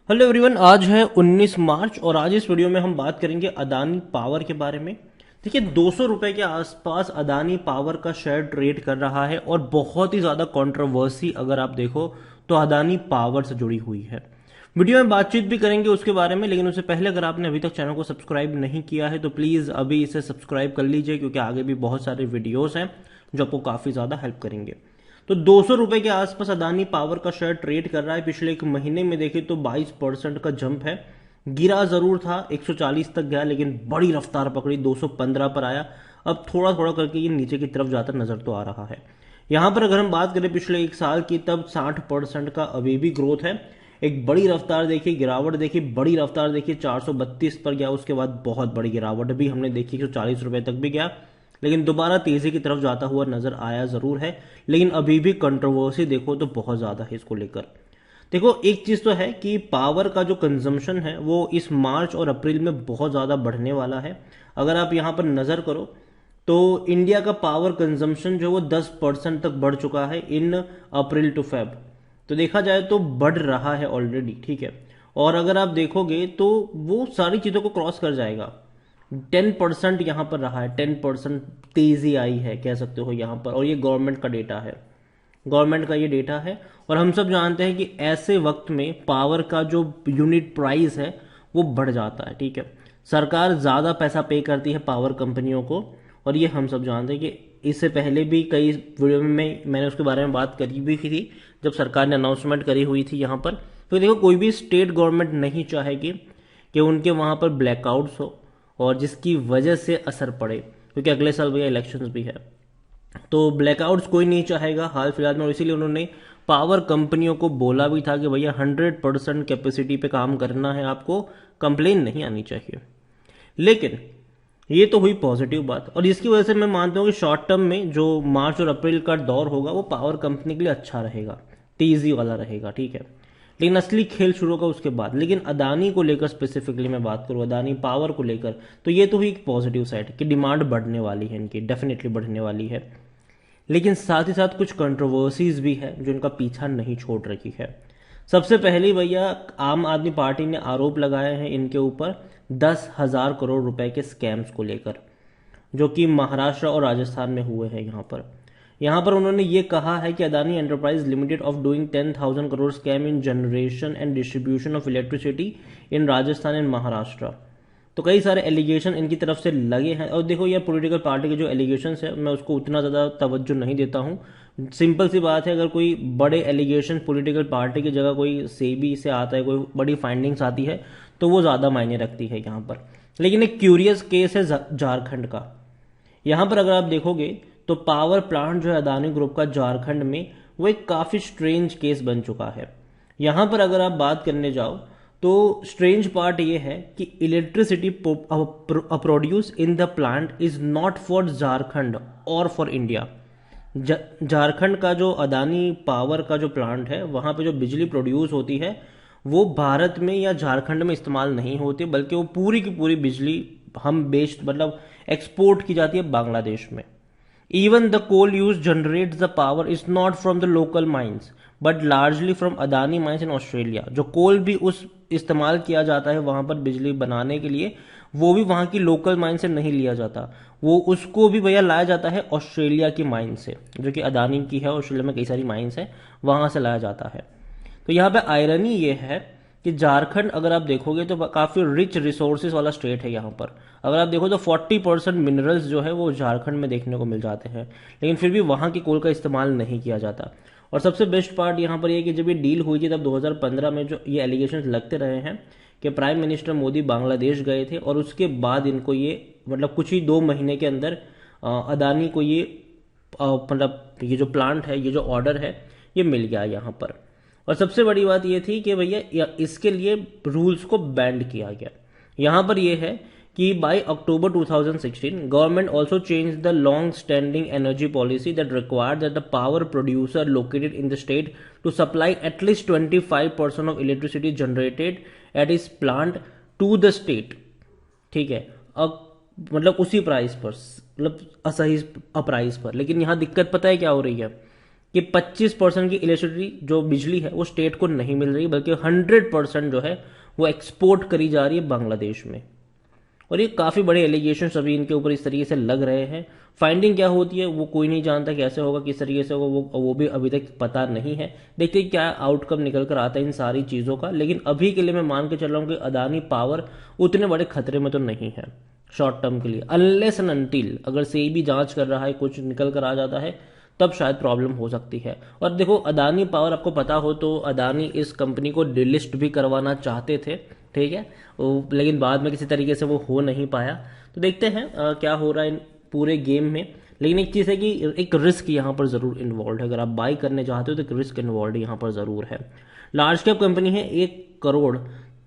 Hello everyone, आज है 19 मार्च और आज इस वीडियो में हम बात करेंगे अदानी पावर के बारे में। देखिए, 200 रुपए के आसपास अदानी पावर का शेयर ट्रेड कर रहा है और बहुत ही ज़्यादा कंट्रोवर्सी अगर आप देखो तो अदानी पावर से जुड़ी हुई है। वीडियो में बातचीत भी करेंगे उसके बारे में, लेकिन उससे पहले अगर आपने अभी तक चैनल को सब्सक्राइब नहीं किया है तो प्लीज़ अभी इसे सब्सक्राइब कर लीजिए, क्योंकि आगे भी बहुत सारे वीडियोज़ हैं जो आपको काफ़ी ज़्यादा हेल्प करेंगे। तो 200 रुपए के आसपास अदानी पावर का शेयर ट्रेड कर रहा है। पिछले एक महीने में देखें तो 22% का जंप है। गिरा जरूर था, 140 तक गया, लेकिन बड़ी रफ्तार पकड़ी, 215 पर आया। अब थोड़ा थोड़ा करके ये नीचे की तरफ जाता नजर तो आ रहा है। यहां पर अगर हम बात करें पिछले एक साल की, तब 60% का अभी भी ग्रोथ है। एक बड़ी रफ्तार देखी, गिरावट देखी, बड़ी रफ्तार देखी, 432 पर गया, उसके बाद बहुत बड़ी गिरावट भी हमने देखी, 140 रुपए तक भी गया, लेकिन दोबारा तेजी की तरफ जाता हुआ नजर आया जरूर है। लेकिन अभी भी कंट्रोवर्सी देखो तो बहुत ज्यादा है इसको लेकर। देखो, एक चीज तो है कि पावर का जो कंजम्पशन है वो इस मार्च और अप्रैल में बहुत ज्यादा बढ़ने वाला है। अगर आप यहां पर नजर करो तो इंडिया का पावर कंजम्पशन जो वो 10% तक बढ़ चुका है इन अप्रैल टू फेब। तो देखा जाए तो बढ़ रहा है ऑलरेडी, ठीक है। और अगर आप देखोगे तो वो सारी चीजों को क्रॉस कर जाएगा। 10% यहां पर रहा है, 10% तेजी आई है कह सकते हो यहां पर, और ये गवर्नमेंट का डेटा है, गवर्नमेंट का ये डेटा है। और हम सब जानते हैं कि ऐसे वक्त में पावर का जो यूनिट प्राइस है वो बढ़ जाता है, ठीक है। सरकार ज्यादा पैसा पे करती है पावर कंपनियों को, और ये हम सब जानते हैं कि इससे पहले भी कई वीडियो में मैंने उसके बारे में बात करी भी थी, जब सरकार ने अनाउंसमेंट करी हुई थी यहाँ पर। तो देखो, कोई भी स्टेट गवर्नमेंट नहीं चाहेगी कि उनके वहां पर ब्लैकआउट्स हो और जिसकी वजह से असर पड़े, क्योंकि अगले साल भैया इलेक्शंस भी है। तो ब्लैकआउट्स कोई नहीं चाहेगा हाल फिलहाल में, और इसीलिए उन्होंने पावर कंपनियों को बोला भी था कि भैया 100% कैपेसिटी पे काम करना है, आपको कंप्लेन नहीं आनी चाहिए। लेकिन ये तो हुई पॉजिटिव बात, और इसकी वजह से मैं मानता हूँ कि शॉर्ट टर्म में जो मार्च और अप्रैल का दौर होगा वो पावर कंपनी के लिए अच्छा रहेगा, तेजी वाला रहेगा, ठीक है। लेकिन असली खेल शुरू होगा उसके बाद। लेकिन अदानी को लेकर स्पेसिफिकली मैं बात करूँ, अदानी पावर को लेकर, तो ये तो हुई एक पॉजिटिव साइड कि डिमांड बढ़ने वाली है, इनकी डेफिनेटली बढ़ने वाली है। लेकिन साथ ही साथ कुछ कंट्रोवर्सीज भी है जो इनका पीछा नहीं छोड़ रही है। सबसे पहले भैया, आम आदमी पार्टी ने आरोप लगाए हैं इनके ऊपर 10,000 करोड़ रुपए के स्कैम्स को लेकर, जो कि महाराष्ट्र और राजस्थान में हुए हैं। यहाँ पर उन्होंने ये कहा है कि Adani enterprise limited of doing 10,000 crore scam in generation and distribution of electricity in Rajasthan and Maharashtra. तो कई सारे एलिगेशन इनकी तरफ से लगे हैं। और देखो, ये पॉलिटिकल पार्टी के जो एलिगेशन है मैं उसको उतना ज़्यादा तवज्जो नहीं देता हूँ। सिंपल सी बात है, अगर कोई बड़े एलिगेशन पॉलिटिकल पार्टी की जगह कोई सेबी से आता है, कोई बड़ी फाइंडिंग्स आती है, तो वो ज़्यादा मायने रखती है यहाँ पर। लेकिन एक क्यूरियस केस है झारखंड का। यहाँ पर अगर आप देखोगे तो पावर प्लांट जो है अदानी ग्रुप का झारखंड में, वो एक काफ़ी स्ट्रेंज केस बन चुका है। यहाँ पर अगर आप बात करने जाओ तो स्ट्रेंज पार्ट ये है कि electricity produce in the plant is not for Jharkhand और फॉर इंडिया। झारखंड का जो अदानी पावर का जो प्लांट है, वहां पे जो बिजली प्रोड्यूस होती है वो भारत में या झारखंड में इस्तेमाल नहीं होती, बल्कि वो पूरी की पूरी बिजली हम बेच मतलब एक्सपोर्ट की जाती है बांग्लादेश में। Even the coal used generates the power is not from the local mines but largely from Adani mines in Australia। जो कोल भी उस इस्तेमाल किया जाता है वहां पर बिजली बनाने के लिए, वो भी वहां की लोकल माइन से नहीं लिया जाता, वो उसको भी भैया लाया जाता है ऑस्ट्रेलिया की माइन से, जो कि अदानी की है। ऑस्ट्रेलिया में कई सारी माइंस है, वहां से लाया जाता है। तो यहाँ पे आयरनी ये है कि झारखंड अगर आप देखोगे तो काफी रिच रिसोर्सेज वाला स्टेट है। यहाँ पर अगर आप देखो तो 40% मिनरल्स जो है वो झारखंड में देखने को मिल जाते हैं, लेकिन फिर भी वहां की कोल का इस्तेमाल नहीं किया जाता। और सबसे बेस्ट पार्ट यहाँ पर यह कि जब ये डील हुई थी तब 2015 में जो ये एलिगेशन लगते रहे हैं कि प्राइम मिनिस्टर मोदी बांग्लादेश गए थे, और उसके बाद इनको ये मतलब कुछ ही 2 महीने के अंदर अदानी को ये मतलब ये जो प्लांट है, ये जो ऑर्डर है, ये मिल गया यहाँ पर। और सबसे बड़ी बात ये थी कि भैया इसके लिए रूल्स को बैंड किया गया। यहां पर यह है कि by October 2016 government also change the long standing energy policy that required that the power producer located in the state to supply at least 25% of electricity generated at its plant to the state, ठीक है। अब मतलब उसी price पर, मतलब असही price पर। लेकिन यहां दिक्कत पता है क्या हो रही है कि 25% की इलेक्ट्रिसिटी जो बिजली है वो स्टेट को नहीं मिल रही, बल्कि 100% जो है वो एक्सपोर्ट करी जा रही है बांग्लादेश में। और ये काफ़ी बड़े एलिगेशन अभी इनके ऊपर इस तरीके से लग रहे हैं। फाइंडिंग क्या होती है वो कोई नहीं जानता, कैसे होगा, किस तरीके से होगा, वो भी अभी तक पता नहीं है। देखते हैं क्या आउटकम निकल कर आता है इन सारी चीज़ों का। लेकिन अभी के लिए मैं मान के चल रहा हूँ कि अदानी पावर उतने बड़े खतरे में तो नहीं है शॉर्ट टर्म के लिए, अनलेस एंड अनटिल अगर से भी जांच कर रहा है, कुछ निकल कर आ जाता है, तब शायद प्रॉब्लम हो सकती है। और देखो अदानी पावर, आपको पता हो तो अदानी इस कंपनी को डिलिस्ट भी करवाना चाहते थे, ठीक है, लेकिन बाद में किसी तरीके से वो हो नहीं पाया। तो देखते हैं क्या हो रहा है इन पूरे गेम में। लेकिन एक चीज़ है कि एक रिस्क यहाँ पर ज़रूर इन्वॉल्व है। अगर आप बाई करने चाहते हो तो एक रिस्क इन्वॉल्व यहाँ पर ज़रूर है। लार्ज कैप कंपनी है, 1 करोड़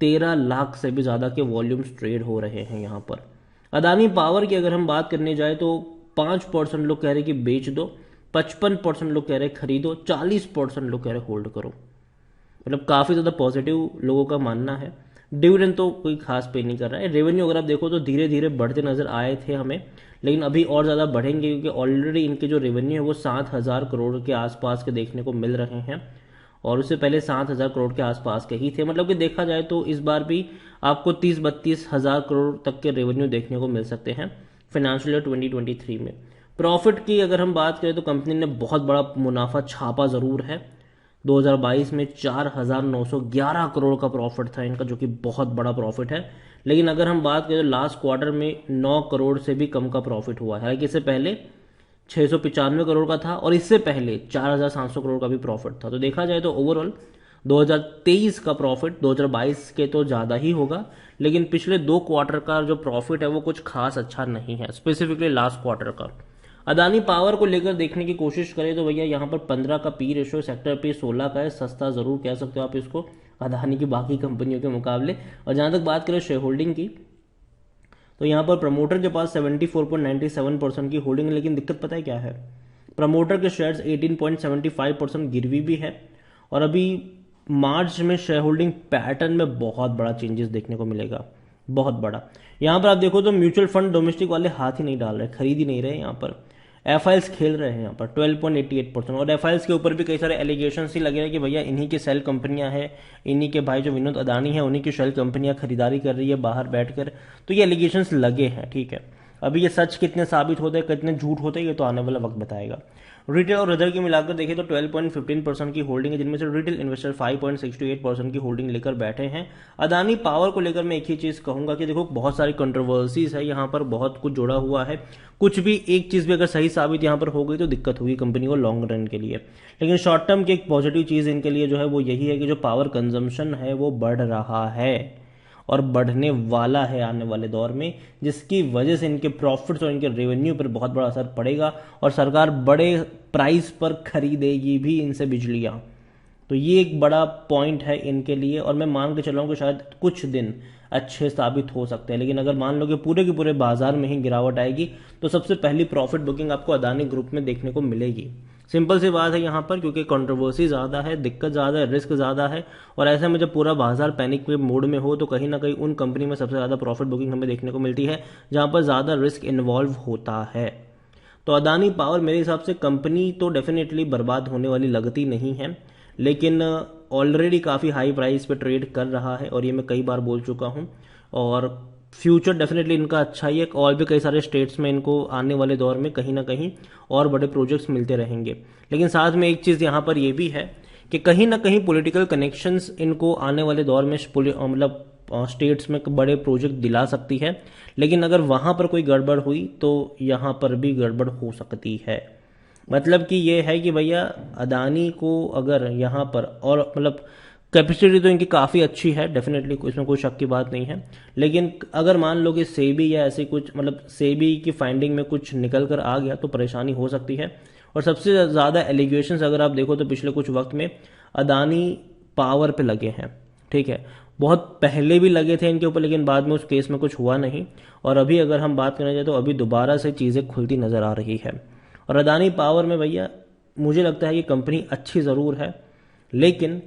13 लाख से भी ज़्यादा के वॉल्यूम्स ट्रेड हो रहे हैं यहाँ पर। अदानी पावर की अगर हम बात करने जाए तो 5% लोग कह रहे कि बेच दो, 55% लोग कह रहे खरीदो, 40% लोग कह रहे होल्ड करो। मतलब काफ़ी ज़्यादा पॉजिटिव लोगों का मानना है। डिविडेंड तो कोई खास पे नहीं कर रहा है। रेवेन्यू अगर आप देखो तो धीरे धीरे बढ़ते नजर आए थे हमें, लेकिन अभी और ज़्यादा बढ़ेंगे क्योंकि ऑलरेडी इनके जो रेवेन्यू है वो 7,000 करोड़ के आसपास के देखने को मिल रहे हैं, और उससे पहले 7,000 करोड़ के आसपास के ही थे। मतलब कि देखा जाए तो इस बार भी आपको 30-32 हज़ार करोड़ तक के रेवेन्यू देखने को मिल सकते हैं फाइनेंशियल ईयर 2023 में। प्रॉफिट की अगर हम बात करें तो कंपनी ने बहुत बड़ा मुनाफा छापा ज़रूर है। 2022 में 4,911 करोड़ का प्रॉफिट था इनका, जो कि बहुत बड़ा प्रॉफिट है। लेकिन अगर हम बात करें तो लास्ट क्वार्टर में 9 करोड़ से भी कम का प्रॉफिट हुआ है। हालांकि इससे पहले 695 करोड़ का था और इससे पहले 4,700 करोड़ का भी प्रॉफिट था। तो देखा जाए तो ओवरऑल 2023 का प्रॉफिट 2022 के तो ज़्यादा ही होगा, लेकिन पिछले 2 क्वार्टर का जो प्रॉफिट है वो कुछ खास अच्छा नहीं है, स्पेसिफिकली लास्ट क्वार्टर का। अदानी पावर को लेकर देखने की कोशिश करें तो भैया यहाँ पर 15 का पी रेशो, सेक्टर पे 16 का है, सस्ता ज़रूर कह सकते हो आप इसको अदानी की बाकी कंपनियों के मुकाबले। और जहाँ तक बात करें शेयर होल्डिंग की, तो यहाँ पर प्रमोटर के पास 74.97% की होल्डिंग है। लेकिन दिक्कत पता है क्या है, प्रमोटर के शेयर्स 18.75% गिरवी भी है। और अभी मार्च में शेयर होल्डिंग पैटर्न में बहुत बड़ा चेंजेस देखने को मिलेगा, बहुत बड़ा। यहाँ पर आप देखो तो म्यूचुअल फंड डोमेस्टिक वाले हाथ ही नहीं डाल रहे, खरीद ही नहीं रहे। यहाँ पर एफआईएल्स खेल रहे हैं यहाँ पर 12.88%। और एफआईएल्स के ऊपर भी कई सारे एलिगेशंस ही लगे हैं कि भैया इन्हीं की सेल कंपनियां हैं, इन्हीं के भाई जो विनोद अदानी है उन्हीं की सेल कंपनियां खरीदारी कर रही है बाहर बैठकर। तो ये एलिगेशंस लगे हैं, ठीक है। अभी ये सच कितने साबित होते हैं, कितने झूठ होते हैं, ये तो आने वाला वक्त बताएगा। रिटेल और अदर की मिलाकर देखें तो 12.15% की होल्डिंग है, जिनमें से रिटेल इन्वेस्टर 5.68% की होल्डिंग लेकर बैठे हैं। अदानी पावर को लेकर मैं एक ही चीज कहूंगा कि देखो बहुत सारी कंट्रोवर्सीज है यहाँ पर, बहुत कुछ जुड़ा हुआ है। कुछ भी एक चीज भी अगर सही साबित यहाँ पर हो गई तो दिक्कत होगी कंपनी को लॉन्ग रन के लिए। लेकिन शॉर्ट टर्म की एक पॉजिटिव चीज इनके लिए जो है वो यही है कि जो पावर कंजम्पशन है वो बढ़ रहा है और बढ़ने वाला है आने वाले दौर में, जिसकी वजह से इनके प्रॉफिट्स और इनके रेवेन्यू पर बहुत बड़ा असर पड़ेगा और सरकार बड़े प्राइस पर खरीदेगी भी इनसे बिजलियां। तो ये एक बड़ा पॉइंट है इनके लिए, और मैं मान के चल रहा हूं कि शायद कुछ दिन अच्छे साबित हो सकते हैं। लेकिन अगर मान लो कि पूरे के पूरे बाजार में ही गिरावट आएगी तो सबसे पहली प्रॉफिट बुकिंग आपको अदानी ग्रुप में देखने को मिलेगी। सिंपल सी बात है यहाँ पर, क्योंकि कंट्रोवर्सी ज़्यादा है, दिक्कत ज़्यादा है, रिस्क ज़्यादा है। और ऐसे में जब पूरा बाजार पैनिक के मोड में हो तो कहीं ना कहीं उन कंपनी में सबसे ज़्यादा प्रॉफिट बुकिंग हमें देखने को मिलती है जहाँ पर ज़्यादा रिस्क इन्वॉल्व होता है। तो अदानी पावर मेरे हिसाब से कंपनी तो डेफिनेटली बर्बाद होने वाली लगती नहीं है, लेकिन ऑलरेडी काफ़ी हाई प्राइस पे ट्रेड कर रहा है और ये मैं कई बार बोल चुका हूँ। और फ्यूचर डेफिनेटली इनका अच्छा ही है, और भी कई सारे स्टेट्स में इनको आने वाले दौर में कहीं ना कहीं और बड़े प्रोजेक्ट्स मिलते रहेंगे। लेकिन साथ में एक चीज़ यहाँ पर ये भी है कि कहीं ना कहीं पॉलिटिकल कनेक्शंस इनको आने वाले दौर में मतलब स्टेट्स में बड़े प्रोजेक्ट दिला सकती है। लेकिन अगर वहाँ पर कोई गड़बड़ हुई तो यहाँ पर भी गड़बड़ हो सकती है। मतलब कि ये है कि भैया अदानी को अगर यहाँ पर, और मतलब कैपेसिटी तो इनकी काफ़ी अच्छी है डेफिनेटली, इसमें कोई शक की बात नहीं है। लेकिन अगर मान लो कि सेबी या ऐसे कुछ, मतलब सेबी की फाइंडिंग में कुछ निकल कर आ गया तो परेशानी हो सकती है। और सबसे ज़्यादा एलिगेशंस अगर आप देखो तो पिछले कुछ वक्त में अदानी पावर पे लगे हैं, ठीक है। बहुत पहले भी लगे थे इनके ऊपर, लेकिन बाद में उस केस में कुछ हुआ नहीं। और अभी अगर हम बात करने जाए तो अभी दोबारा से चीज़ें खुलती नज़र आ रही है। और अदानी पावर में भैया मुझे लगता है कि कंपनी अच्छी ज़रूर है, लेकिन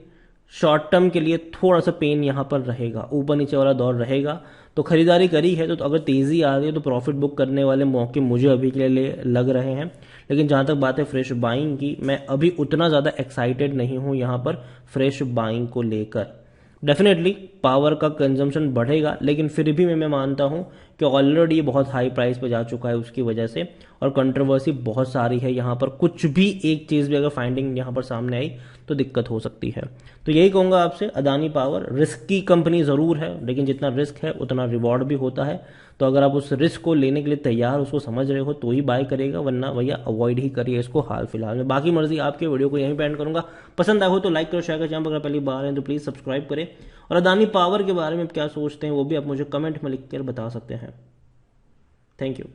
शॉर्ट टर्म के लिए थोड़ा सा पेन यहाँ पर रहेगा, ऊपर नीचे वाला दौर रहेगा। तो खरीदारी करी है, तो अगर तेज़ी आ रही है तो प्रॉफिट बुक करने वाले मौके मुझे अभी के लिए लग रहे हैं। लेकिन जहाँ तक बात है फ्रेश बाइंग की, मैं अभी उतना ज़्यादा एक्साइटेड नहीं हूँ यहाँ पर फ्रेश बाइंग को लेकर। डेफिनेटली पावर का कंजम्पशन बढ़ेगा, लेकिन फिर भी मैं मानता हूँ कि ऑलरेडी ये बहुत हाई प्राइस पे जा चुका है उसकी वजह से, और कंट्रोवर्सी बहुत सारी है यहाँ पर। कुछ भी एक चीज़ भी अगर फाइंडिंग यहाँ पर सामने आई तो दिक्कत हो सकती है। तो यही कहूँगा आपसे, अदानी पावर रिस्की कंपनी ज़रूर है, लेकिन जितना रिस्क है उतना रिवॉर्ड भी होता है। तो अगर आप उस रिस्क को लेने के लिए तैयार, उसको समझ रहे हो, तो ही बाय करेगा, वरना भैया अवॉइड ही करिए इसको हाल फिलहाल में। बाकी मर्जी आपके, वीडियो को यहीं पे एंड करूंगा। पसंद आया हो तो लाइक करो, शेयर करो, चैनल पर अगर पहली बार है तो प्लीज़ सब्सक्राइब करें। और अदानी पावर के बारे में क्या सोचते हैं वो भी आप मुझे कमेंट में लिख कर बता सकते हैं। Thank you.